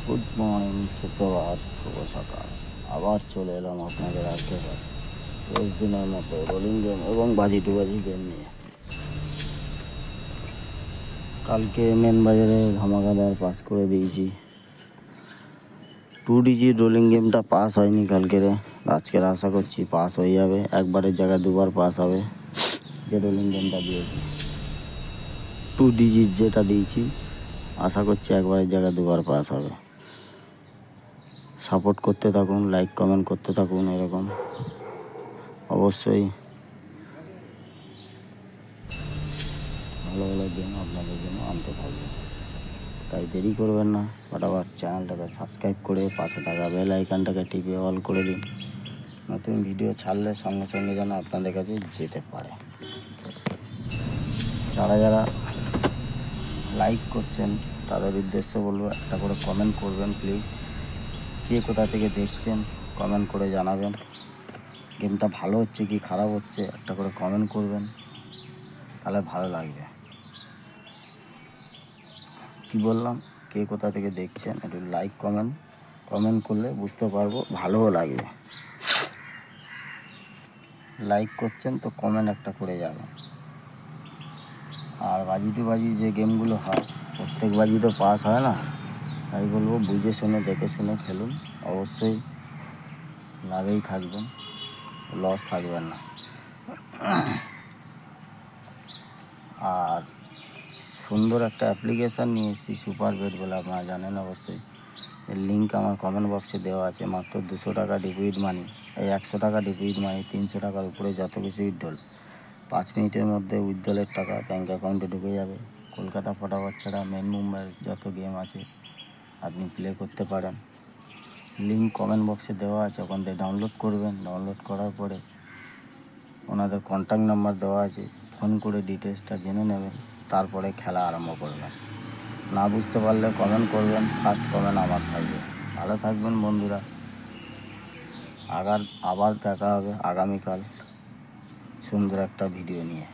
Good morning, সুপ্রভাত, শুভ সকাল। আবার চলে এলাম আপনাদের আজকে রোজ দিনের মতো রোলিং গেম এবং বাজি টু বাজি গেম নিয়ে। কালকে মেন বাজারে ধামাকাদার পাস করে দিয়েছি। 2 ডিজিট রোলিং গেমটা পাস হয়নি কালকের, আজকের আশা করছি পাস হয়ে যাবে। একবারের জায়গায় দুবার পাস হবে। যে রোলিং গেমটা দিয়েছি 2 ডিজিট যেটা দিয়েছি, আশা করছি একবারের জায়গায় দুবার পাস হবে। সাপোর্ট করতে থাকুন, লাইক কমেন্ট করতে থাকুন। এরকম অবশ্যই ভালো ভালো গেম আপনাদের জন্য আনতে থাকবে, তাই দেরি করবেন না। ফটাফট চ্যানেলটাকে সাবস্ক্রাইব করে পাশে থাকা বেল আইকনটাকে টিপে অল করে দিন। নতুন ভিডিও ছাড়লে সঙ্গে সঙ্গে যেন আপনাদের কাছে যেতে পারে। যারা যারা লাইক করছেন তাদের উদ্দেশ্যে বলবো, একটা করে কমেন্ট করবেন প্লিজ। কে কোথা থেকে দেখছেন কমেন্ট করে জানাবেন। গেমটা ভালো হচ্ছে কি খারাপ হচ্ছে একটা করে কমেন্ট করবেন, তাহলে ভালো লাগবে। কি বললাম, কে কোথা থেকে দেখছেন একটু লাইক কমেন্ট করলে বুঝতে পারবো, ভালোও লাগবে। লাইক করছেন তো কমেন্ট একটা করে যাবেন। আর বাজি টু বাজি যে গেমগুলো হয়, প্রত্যেক বাজি তো পাস হয় না, তাই বলবো বুঝে শুনে দেখে শুনে খেলুন। অবশ্যই লাভেই থাকবেন, লস থাকবেন না। আর সুন্দর একটা অ্যাপ্লিকেশান নিয়ে এসেছি, সুপার বেট বলে, আপনারা জানেন অবশ্যই। এর লিঙ্ক আমার কমেন্ট বক্সে দেওয়া আছে। মাত্র 200 টাকা ডিপোজিট মানি, এই 100 টাকা ডিপোজিট মানি, 300 টাকার উপরে যত কিছু উইথড্রল, 5 মিনিটের মধ্যে উইথড্রলের টাকা ব্যাঙ্ক অ্যাকাউন্টে ঢুকে যাবে। কলকাতা ফটাফট ছাড়া মেন মুম্বাইয়ের যত গেম আছে আপনি প্লে করতে পারেন। লিঙ্ক কমেন্ট বক্সে দেওয়া আছে, ওখান থেকে ডাউনলোড করবেন। ডাউনলোড করার পরে ওনাদের কন্ট্যাক্ট নাম্বার দেওয়া আছে, ফোন করে ডিটেলসটা জেনে নেবেন, তারপরে খেলা আরম্ভ করবেন। না বুঝতে পারলে কমেন্ট করবেন, ফার্স্ট কমেন্ট আমার থাকবে। ভালো থাকবেন বন্ধুরা। আবার দেখা হবে আগামীকাল সুন্দর একটা ভিডিও নিয়ে।